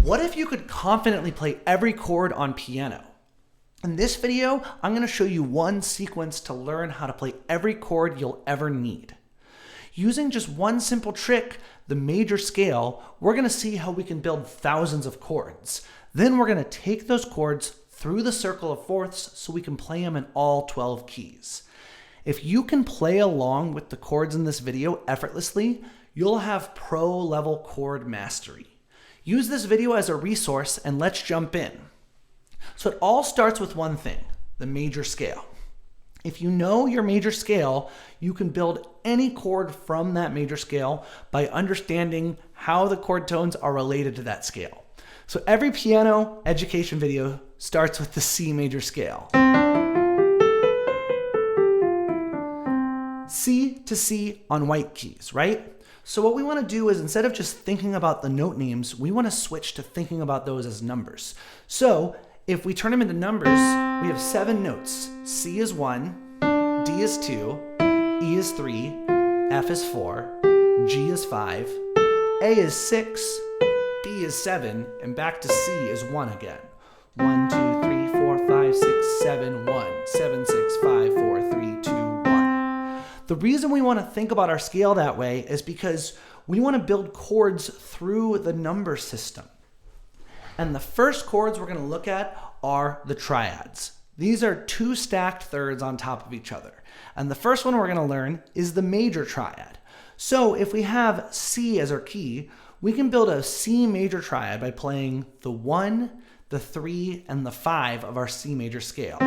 What if you could confidently play every chord on piano? In this video, I'm going to show you one sequence to learn how to play every chord you'll ever need. Using just one simple trick, the major scale, we're going to see how we can build thousands of chords. Then we're going to take those chords through the circle of fourths so we can play them in all 12 keys. If you can play along with the chords in this video effortlessly, you'll have pro-level chord mastery. Use this video as a resource and let's jump in. So it all starts with one thing, the major scale. If you know your major scale, you can build any chord from that major scale by understanding how the chord tones are related to that scale. So every piano education video starts with the C major scale. C to C on white keys, right? So what we want to do is instead of just thinking about the note names, we want to switch to thinking about those as numbers. So if we turn them into numbers, we have 7 notes. C is 1, D is 2, E is 3, F is 4, G is 5, A is 6, B is 7, and back to C is 1 again. 1, 2, 3, 4, 5, 6, 7, 1, 7, 6, 5, 4, 3, 2, 1. The reason we want to think about our scale that way is because we want to build chords through the number system. And the first chords we're going to look at are the triads. These are 2 stacked thirds on top of each other. And the first one we're going to learn is the major triad. So if we have C as our key, we can build a C major triad by playing the 1, the 3, and the 5 of our C major scale.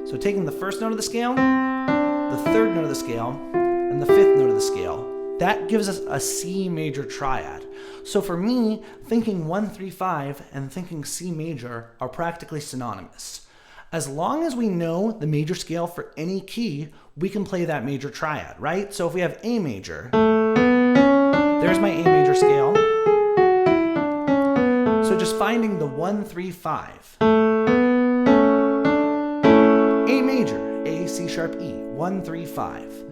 So taking the first note of the scale, the third note of the scale, and the 5th note of the scale, that gives us a C major triad. So for me, thinking 1, 3, 5 and thinking C major are practically synonymous. As long as we know the major scale for any key, we can play that major triad, right? So if we have A major, there's my A major scale. So just finding the 1, 3, 5. A major, A, C sharp, E, 1, 3, 5.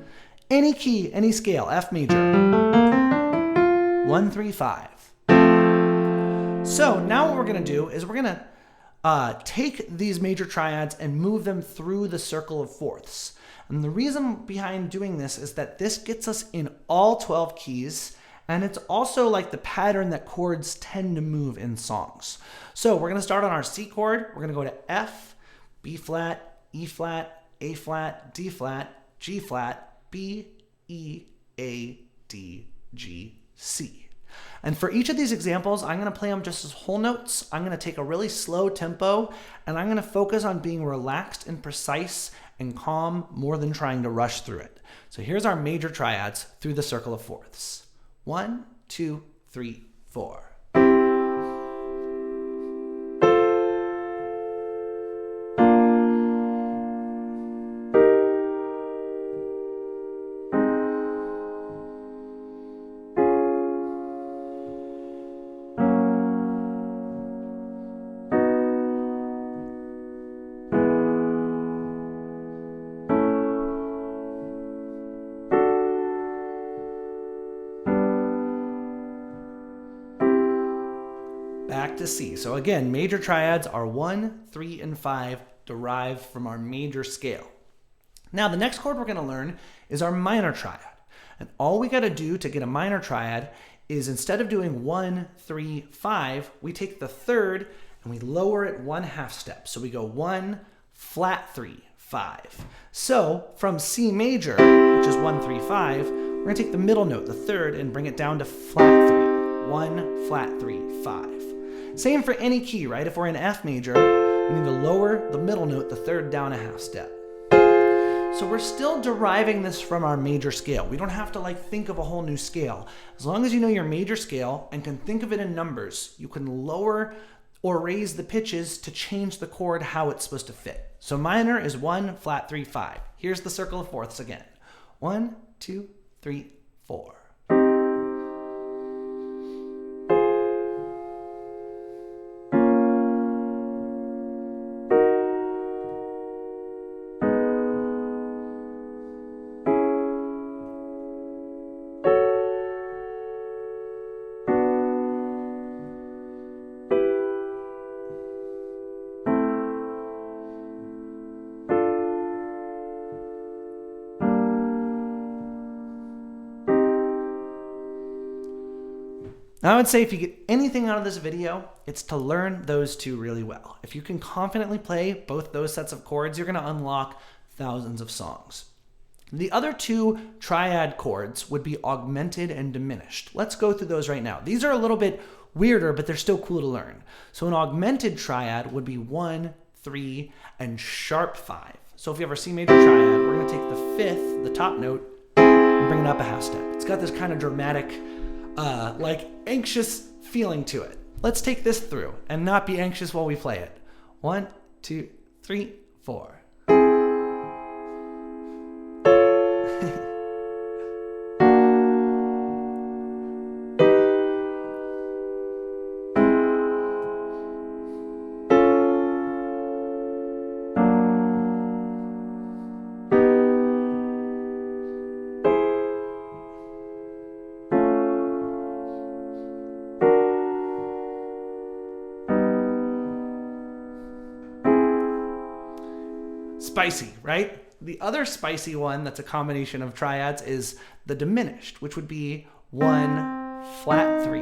Any key, any scale, F major, 1, 3, 5. So now what we're going to do is we're going to take these major triads and move them through the circle of fourths. And the reason behind doing this is that this gets us in all 12 keys, and it's also like the pattern that chords tend to move in songs. So we're going to start on our C chord. We're going to go to F, B flat, E flat, A flat, D flat, G flat, B, E, A, D, G, C. And for each of these examples, I'm going to play them just as whole notes. I'm going to take a really slow tempo, and I'm going to focus on being relaxed and precise and calm more than trying to rush through it. So here's our major triads through the circle of fourths. 1, 2, 3, 4. Back to C. So again, major triads are 1, 3, and 5 derived from our major scale. Now the next chord we're going to learn is our minor triad. And all we got to do to get a minor triad is instead of doing 1, 3, 5, we take the third and we lower it 1/2 step. So we go 1, flat 3, 5. So from C major, which is 1, 3, 5, we're going to take the middle note, the third, and bring it down to flat 3. 1, flat 3, 5. Same for any key, right? If we're in F major, we need to lower the middle note, the third, down 1/2 step. So we're still deriving this from our major scale. We don't have to think of a whole new scale. As long as you know your major scale and can think of it in numbers, you can lower or raise the pitches to change the chord how it's supposed to fit. So minor is 1, flat 3, 5. Here's the circle of fourths again. 1, 2, 3, 4. Now, I would say if you get anything out of this video, it's to learn those two really well. If you can confidently play both those sets of chords, you're going to unlock thousands of songs. The other two triad chords would be augmented and diminished. Let's go through those right now. These are a little bit weirder, but they're still cool to learn. So an augmented triad would be 1, 3, and sharp 5. So if you have our C major triad, we're going to take the fifth, the top note, and bring it up a half step. It's got this kind of dramatic, like anxious feeling to it. Let's take this through and not be anxious while we play it. 1, 2, 3, 4. Spicy, right? The other spicy one that's a combination of triads is the diminished, which would be 1, flat 3,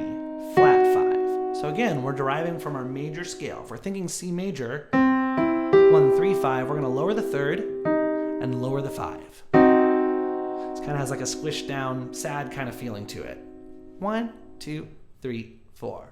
flat 5. So again, we're deriving from our major scale. If we're thinking C major, 1, 3, 5, we're going to lower the third and lower the 5. It kind of has like a squished down, sad kind of feeling to it. 1, 2, 3, 4.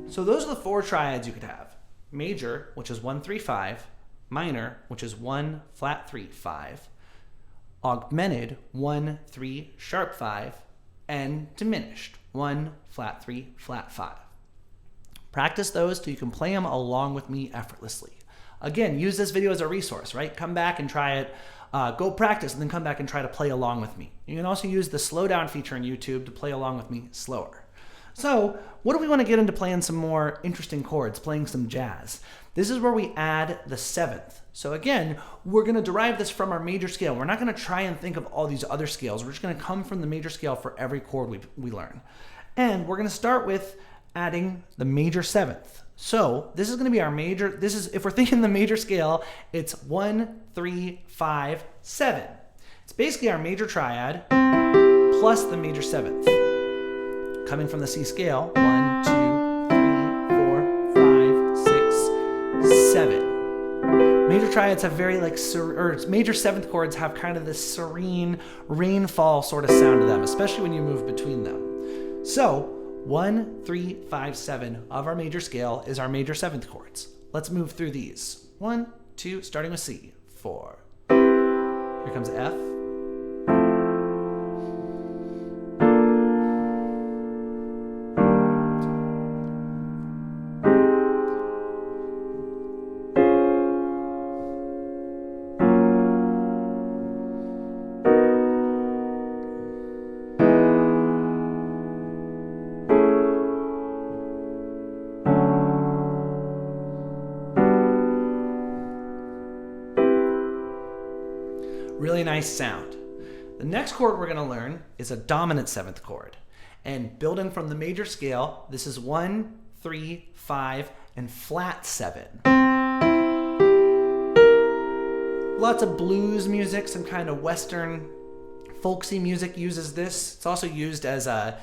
So those are the 4 triads you could have. Major, which is 1, 3, 5. Minor, which is 1, flat 3, 5. Augmented, 1, 3, sharp 5. And diminished, 1, flat 3, flat 5. Practice those so you can play them along with me effortlessly. Again, use this video as a resource, right? Come back and try it. Go practice and then come back and try to play along with me. You can also use the slow down feature in YouTube to play along with me slower. So what do we want to get into playing some more interesting chords, playing some jazz? This is where we add the 7th. So again, we're going to derive this from our major scale. We're not going to try and think of all these other scales. We're just going to come from the major scale for every chord we learn. And we're going to start with adding the major 7th. So this is going to be our major. This is, if we're thinking the major scale, it's 1, 3, 5, 7. It's basically our major triad plus the major 7th. Coming from the C scale, 1, 2, 3, 4, 5, 6, 7. Major triads have very like, major 7th chords have kind of this serene rainfall sort of sound to them, especially when you move between them. So 1, 3, 5, 7 of our major scale is our major 7th chords. Let's move through these. 1, 2, starting with C, 4. Here comes F. Really nice sound. The next chord we're going to learn is a dominant 7th chord. And building from the major scale, this is 1, 3, 5, and flat 7. Lots of blues music, some kind of Western folksy music uses this. It's also used as a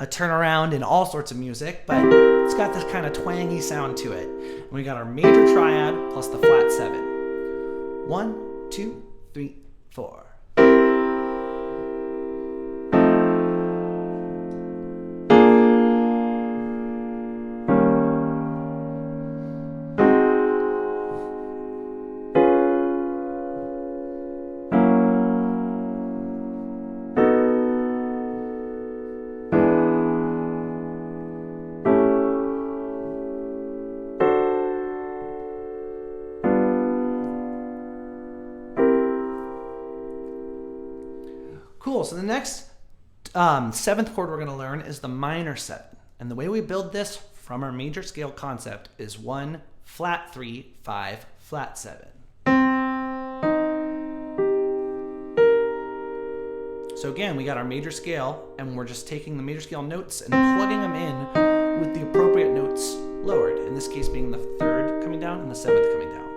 turnaround in all sorts of music, but it's got this kind of twangy sound to it. And we got our major triad plus the flat 7. 1, 2, 3, 4. Cool, so the next 7th chord we're going to learn is the minor 7. And the way we build this from our major scale concept is 1, flat 3, 5, flat 7. So again, we got our major scale, and we're just taking the major scale notes and plugging them in with the appropriate notes lowered. In this case being the 3rd coming down and the 7th coming down.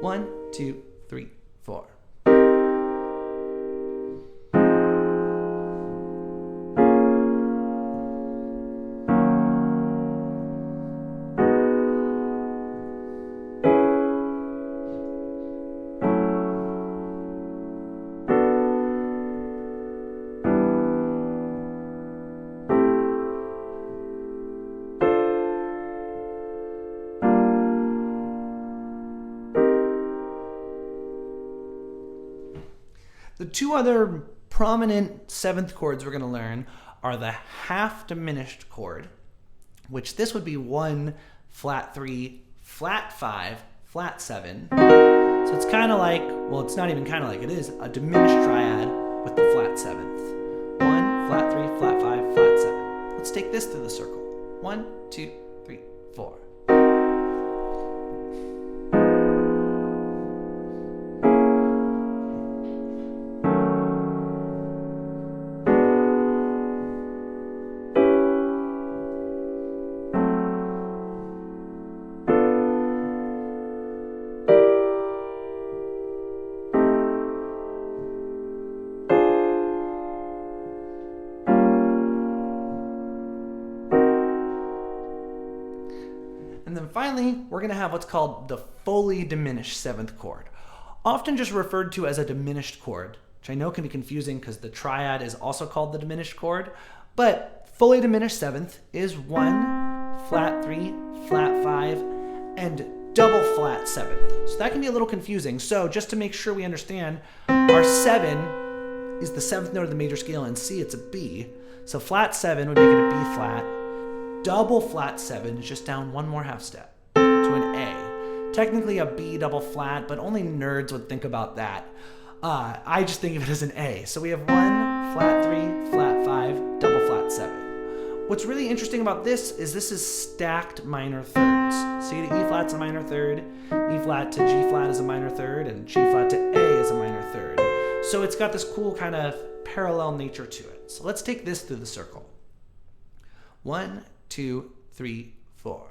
1, 2, 3, 4. The two other prominent 7th chords we're going to learn are the half-diminished chord, which this would be 1, flat 3, flat 5, flat 7. So it's kind of like, well, it's not even kind of like, it is a diminished triad with the flat 7th. 1, flat 3, flat 5, flat 7. Let's take this through the circle. 1, 2, 3, 4. And then finally, we're going to have what's called the fully diminished 7th chord, often just referred to as a diminished chord, which I know can be confusing because the triad is also called the diminished chord, but fully diminished 7th is 1, flat 3, flat 5, and double flat 7th. So that can be a little confusing. So just to make sure we understand, our 7 is the 7th note of the major scale, and C, it's a B. So flat 7 would make it a B flat. Double flat 7 is just down one more half step to an A. Technically a B double flat, but only nerds would think about that. I just think of it as an A. So we have 1, flat 3, flat 5, double flat 7. What's really interesting about this is stacked minor thirds. C to E flat's a minor third, E flat to G flat is a minor third, and G flat to A is a minor third. So it's got this cool kind of parallel nature to it. So let's take this through the circle. 1, 2, 3, 4.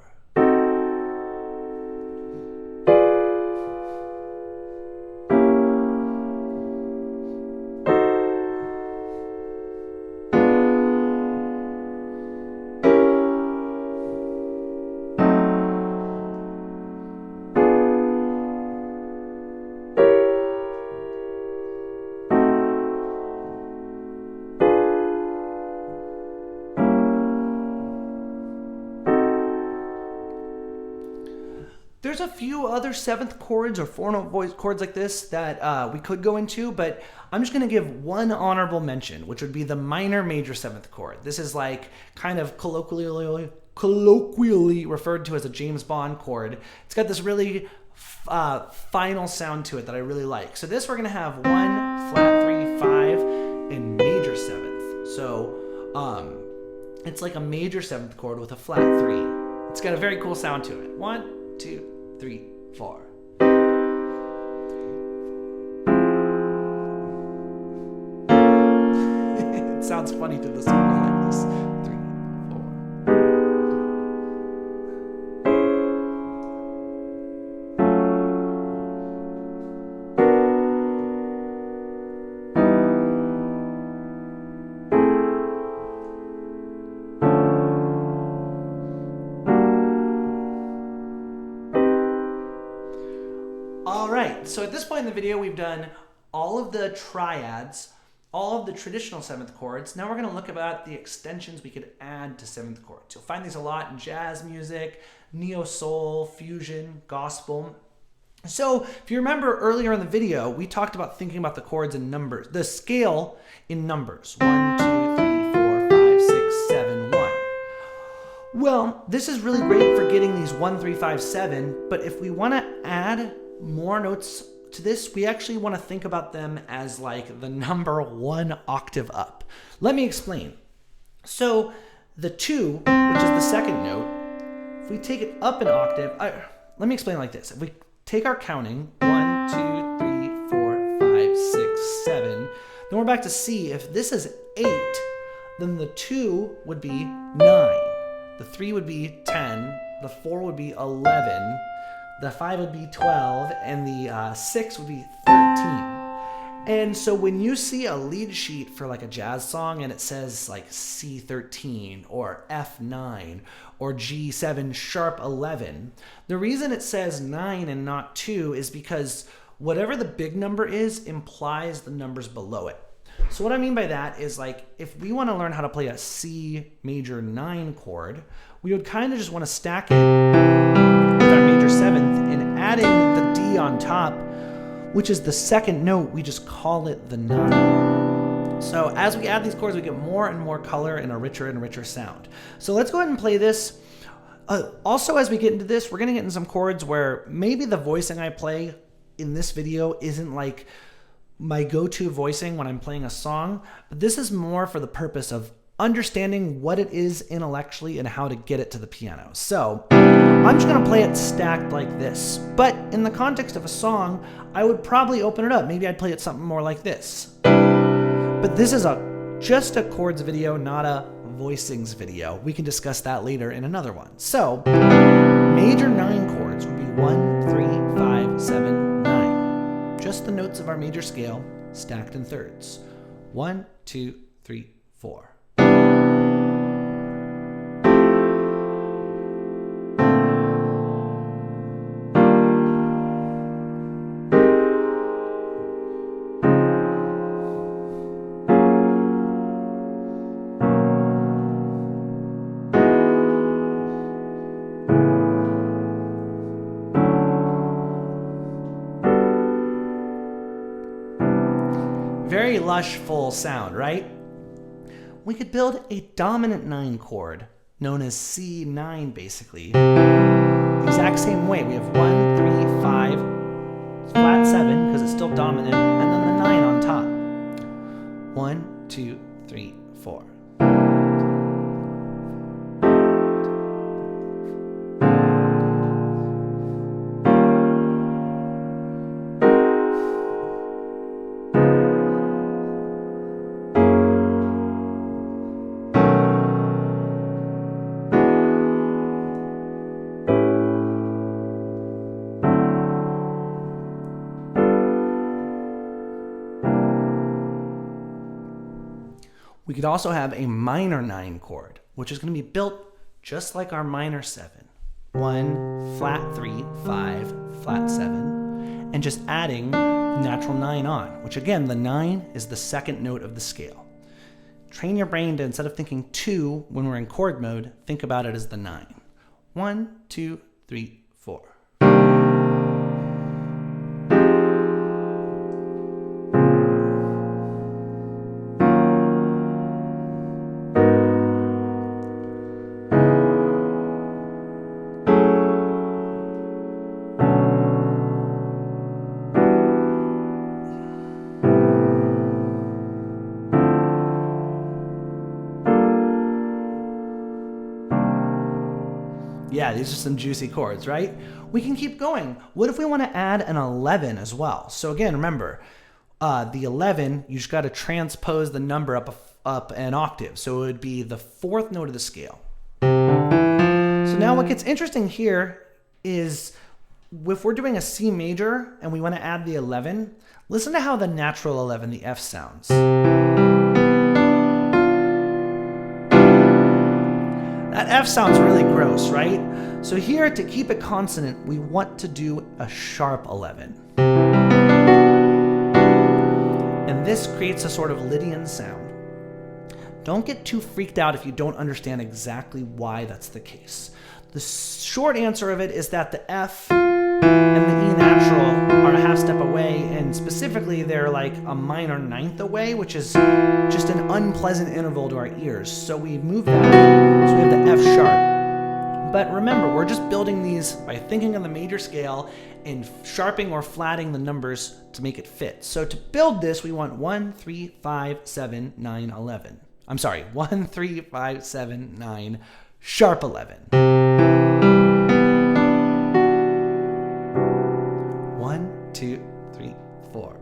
There's a few other 7th chords or 4-note voice chords like this that we could go into, but I'm just going to give one honorable mention, which would be the minor major 7th chord. This is like kind of colloquially referred to as a James Bond chord. It's got this really final sound to it that I really like. So this we're going to have 1, flat 3, 5, and major 7th. So it's like a major 7th chord with a flat 3. It's got a very cool sound to it. 1, 2, 3, 4. It sounds funny to the circle like this. 3, 4. All right, so at this point in the video, we've done all of the triads, all of the traditional 7th chords. Now we're going to look about the extensions we could add to 7th chords. You'll find these a lot in jazz music, neo-soul, fusion, gospel. So if you remember earlier in the video, we talked about thinking about the chords in numbers, the scale in numbers. 1, 2, 3, 4, 5, 6, 7, 1. Well, this is really great for getting these 1, 3, 5, 7, but if we want to add more notes to this, we actually want to think about them as like the number 1 octave up. Let me explain. So The 2, which is the second note, if we take it up an octave, let me explain it like this. If we take our counting, 1, 2, 3, 4, 5, 6, 7, then we're back to C. If this is 8, then the 2 would be 9, the 3 would be 10, the 4 would be 11, the 5 would be 12, and the 6 would be 13. And so when you see a lead sheet for like a jazz song and it says like C13 or F9 or G7 sharp 11, the reason it says 9 and not 2 is because whatever the big number is implies the numbers below it. So what I mean by that is, like, if we want to learn how to play a C major 9 chord, we would kind of just want to stack it with our major 7th and adding the D on top, which is the second note, we just call it the 9. So as we add these chords, we get more and more color and a richer sound. So let's go ahead and play this. Also, as we get into this, we're going to get into some chords where maybe the voicing I play in this video isn't like my go-to voicing when I'm playing a song, but this is more for the purpose of understanding what it is intellectually and how to get it to the piano. So I'm just gonna play it stacked like this, but in the context of a song, I would probably open it up. Maybe I'd play it something more like this. But this is just a chords video, not a voicings video. We can discuss that later in another one. So major 9 chords would be 1, 3, 5, 7, 9. Just the notes of our major scale stacked in thirds. 1, 2, 3, 4. Very lush, full sound, right? We could build a dominant 9 chord, known as C9 basically, the exact same way. We have 1, 3, 5, flat 7, because it's still dominant, and then the 9 on top. 1, 2, 3, 4. We could also have a minor 9 chord, which is going to be built just like our minor 7. 1, flat 3, 5, flat 7, and just adding the natural 9 on, which again, the 9 is the second note of the scale. Train your brain to, instead of thinking 2 when we're in chord mode, think about it as the 9. 1, 2, 3, 4. Yeah, these are some juicy chords, right? We can keep going. What if we want to add an 11 as well? So again, remember, the 11, you just got to transpose the number up an octave. So it would be the 4th note of the scale. So now what gets interesting here is if we're doing a C major and we want to add the 11, listen to how the natural 11, the F sounds. That F sounds really gross, right? So here, to keep it consonant, we want to do a sharp 11. And this creates a sort of Lydian sound. Don't get too freaked out if you don't understand exactly why that's the case. The short answer of it is that the F and the E natural are a half step away, and specifically they're like a minor 9th away, which is just an unpleasant interval to our ears. So we move that, so we have the F sharp. But remember, we're just building these by thinking of the major scale and sharping or flatting the numbers to make it fit. So to build this, we want 1, 3, 5, 7, 9, 11. I'm sorry, 1, 3, 5, 7, 9, sharp 11. 1, 2, 3, 4.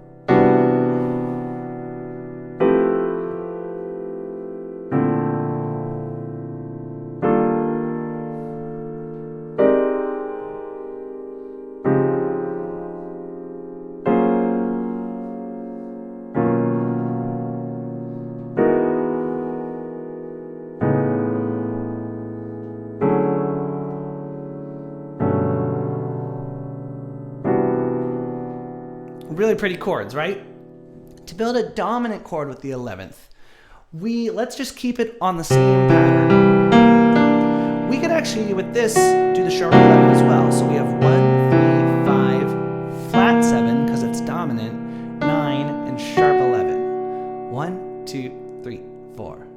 Really pretty chords, right? To build a dominant chord with the 11th, let's just keep it on the same pattern. We could actually, with this, do the sharp 11 as well. So we have 1, 3, 5, flat 7, because it's dominant, 9, and sharp 11. 1, 2, 3, 4.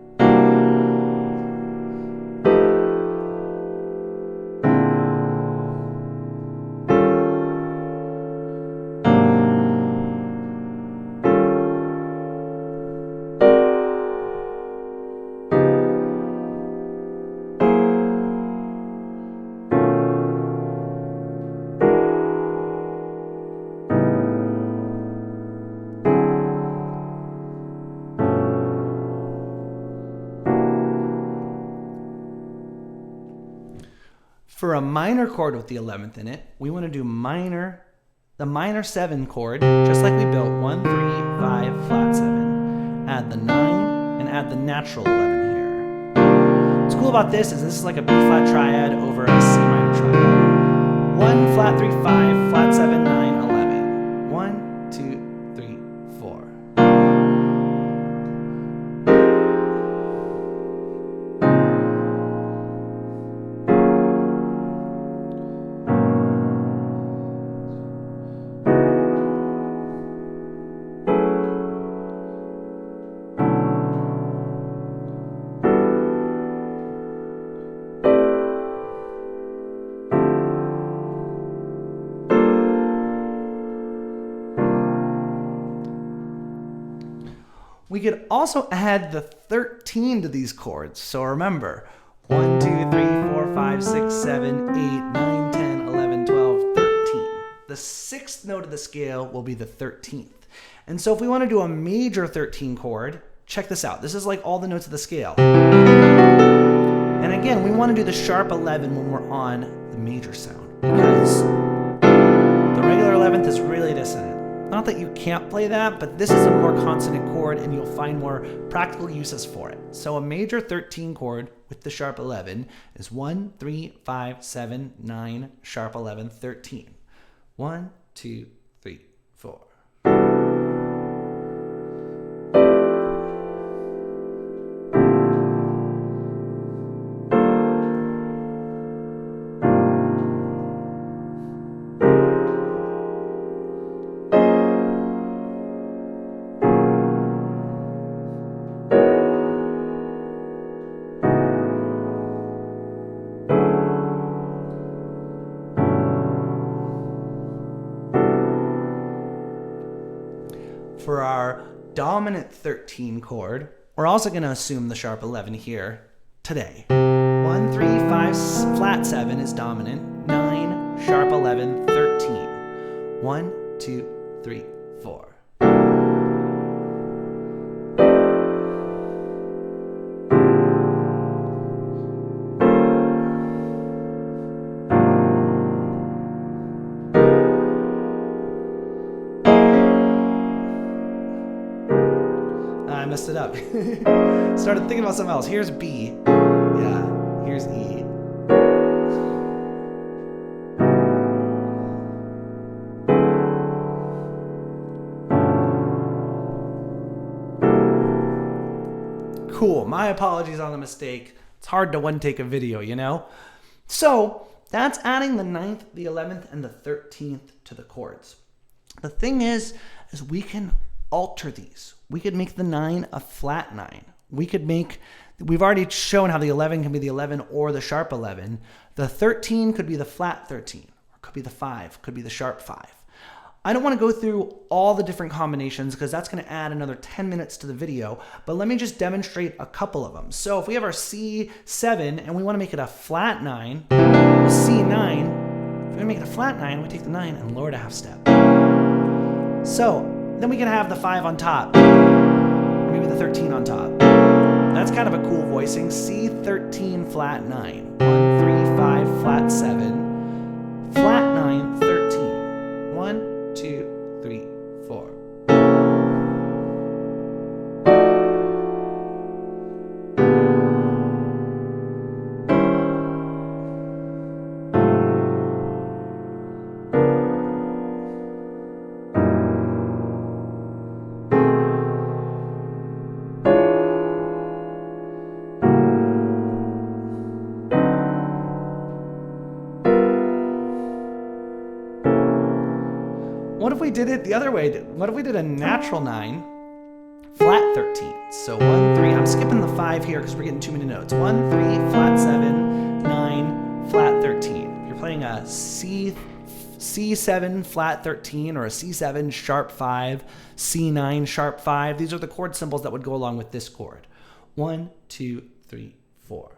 For a minor chord with the 11th in it, we want to do the minor 7 chord, just like we built 1, 3, 5, flat 7. Add the 9 and add the natural 11 here. What's cool about this is like a B flat triad over a C minor triad. 1, flat 3, 5, flat 7, 9, 11. 1, 2, 3, 4. We could also add the 13 to these chords. So remember, 1, 2, 3, 4, 5, 6, 7, 8, 9, 10, 11, 12, 13. The 6th note of the scale will be the 13th. And so if we want to do a major 13 chord, check this out. This is like all the notes of the scale. And again, we want to do the sharp 11 when we're on the major sound, because the regular 11th is really dissonant. Not that you can't play that, but this is a more consonant chord and you'll find more practical uses for it. So a major 13 chord with the sharp 11 is 1, 3, 5, 7, 9, sharp 11, 13. 1, 2, 3, 4. For our dominant 13 chord, we're also going to assume the sharp 11 here today. 1, 3, 5, flat 7 is dominant. 9, sharp 11, 13. 1, 2, 3, 4. I messed it up. Started thinking about something else. Here's B. Yeah, here's E. Cool. My apologies on the mistake. It's hard to one take a video, you know? So that's adding the 9th, the 11th, and the 13th to the chords. The thing is we can alter these. We could make the 9 a flat 9. We've already shown how the 11 can be the 11 or the sharp 11. The 13 could be the flat 13, or could be the 5, could be the sharp 5. I don't want to go through all the different combinations because that's going to add another 10 minutes to the video, but let me just demonstrate a couple of them. So if we have our C7 and we want to make it a flat 9, a C9, if we make it a flat 9, we take the 9 and lower it a half step. So then we can have the 5 on top, or maybe the 13 on top. That's kind of a cool voicing. C13 flat 9, 1, 3, 5, flat 7, flat 9, 13, 1, 2, 3, 4. What if we did it the other way? What if we did a natural 9, flat 13? So 1, 3, I'm skipping the 5 here because we're getting too many notes. 1, 3, flat 7, 9, flat 13. If you're playing a C7 flat 13 or a C7 sharp 5, C9 sharp 5, these are the chord symbols that would go along with this chord. 1, 2, 3, 4.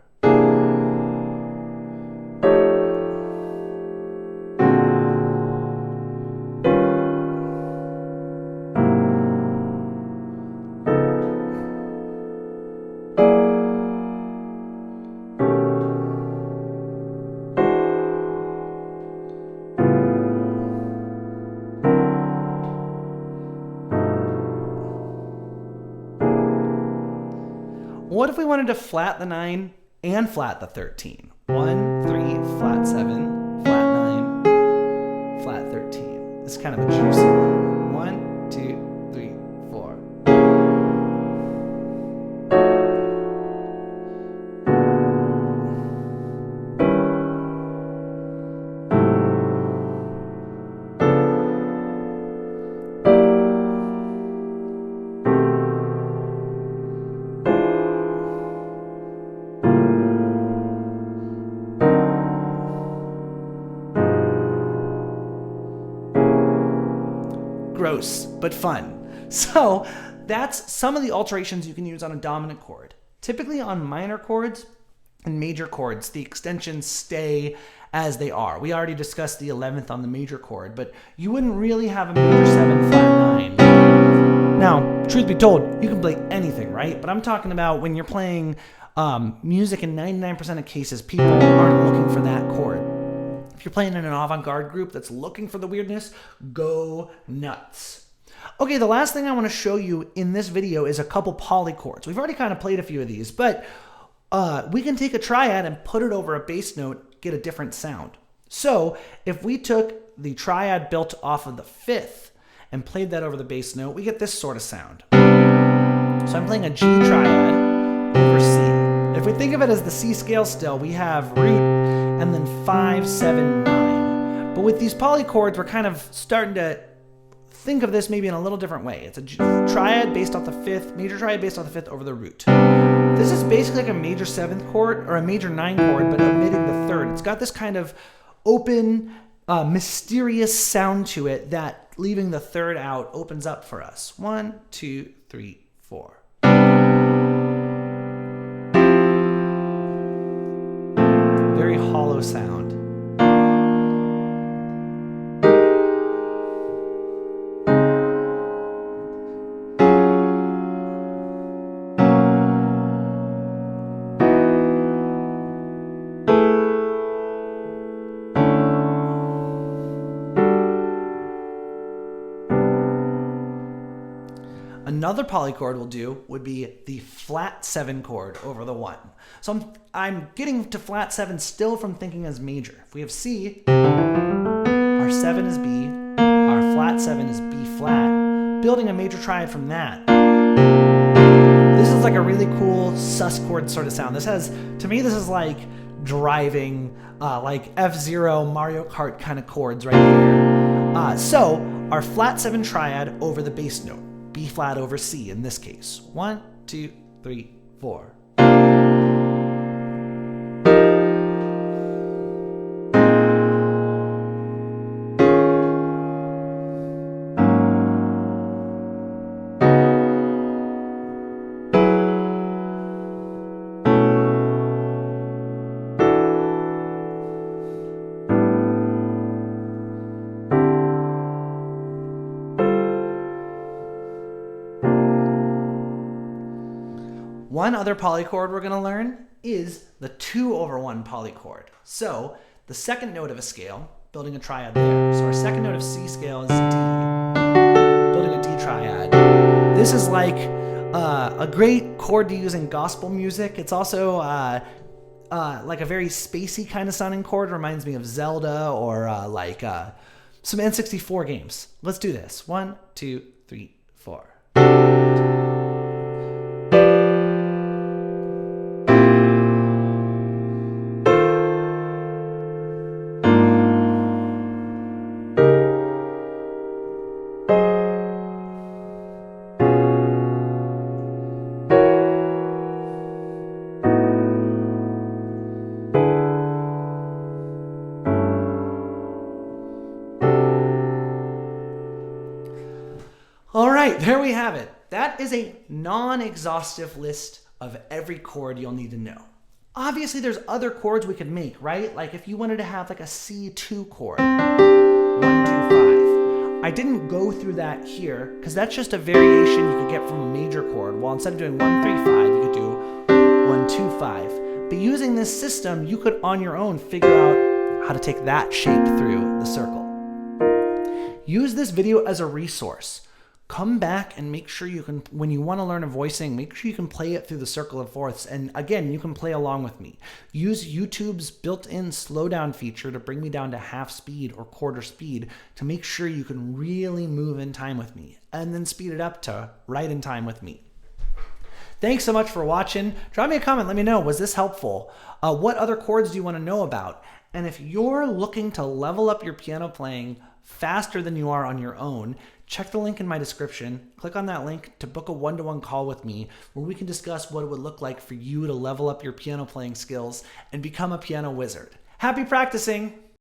What if we wanted to flat the 9 and flat the 13? 1, 3, flat 7, flat 9, flat 13. This is kind of a juicy one. 1, 2, 3, 4. Gross, but fun. So that's some of the alterations you can use on a dominant chord. Typically on minor chords and major chords, the extensions stay as they are. We already discussed the 11th on the major chord, but you wouldn't really have a major 7 flat 9. Now, truth be told, you can play anything, right? But I'm talking about when you're playing music, in 99% of cases, people aren't looking for that chord. If you're playing in an avant-garde group that's looking for the weirdness, go nuts. Okay, the last thing I want to show you in this video is a couple polychords. We've already kind of played a few of these, but we can take a triad and put it over a bass note, get a different sound. So if we took the triad built off of the 5th and played that over the bass note, we get this sort of sound. So I'm playing a G triad over C. If we think of it as the C scale still, we have root and then 5, 7, 9. But with these polychords, we're kind of starting to think of this maybe in a little different way. It's a triad based off the 5th, major triad based off the 5th over the root. This is basically like a major 7th chord or a major 9 chord, but omitting the 3rd. It's got this kind of open, mysterious sound to it that leaving the 3rd out opens up for us. 1, 2, 3, 4. Very hollow sound. Another polychord we'll do would be the flat 7 chord over the 1. So I'm getting to flat 7 still from thinking as major. If we have C, our 7 is B, our flat 7 is B flat, building a major triad from that. This is like a really cool sus chord sort of sound. This has, to me, this is like driving, like F-Zero Mario Kart kind of chords right here. So our flat 7 triad over the bass note. B flat over C in this case. 1, 2, 3, 4. One other polychord we're going to learn is the 2/1 polychord. So the second note of a scale, building a triad there. So our second note of C scale is D, building a D triad. This is like a great chord to use in gospel music. It's also like a very spacey kind of sounding chord. Reminds me of Zelda or some N64 games. Let's do this. 1, 2, 3, 4. All right, there we have it. That is a non-exhaustive list of every chord you'll need to know. Obviously, there's other chords we could make, right? Like if you wanted to have like a C2 chord, 1, 2, 5. I didn't go through that here because that's just a variation you could get from a major chord. Well, instead of doing 1, 3, 5, you could do 1, 2, 5. But using this system, you could on your own figure out how to take that shape through the circle. Use this video as a resource. Come back and make sure you can, when you want to learn a voicing, make sure you can play it through the circle of fourths. And again, you can play along with me. Use YouTube's built-in slowdown feature to bring me down to half speed or quarter speed to make sure you can really move in time with me, and then speed it up to right in time with me. Thanks so much for watching. Drop me a comment. Let me know, was this helpful? What other chords do you want to know about? And if you're looking to level up your piano playing faster than you are on your own, check the link in my description. Click on that link to book a one-to-one call with me where we can discuss what it would look like for you to level up your piano playing skills and become a piano wizard. Happy practicing!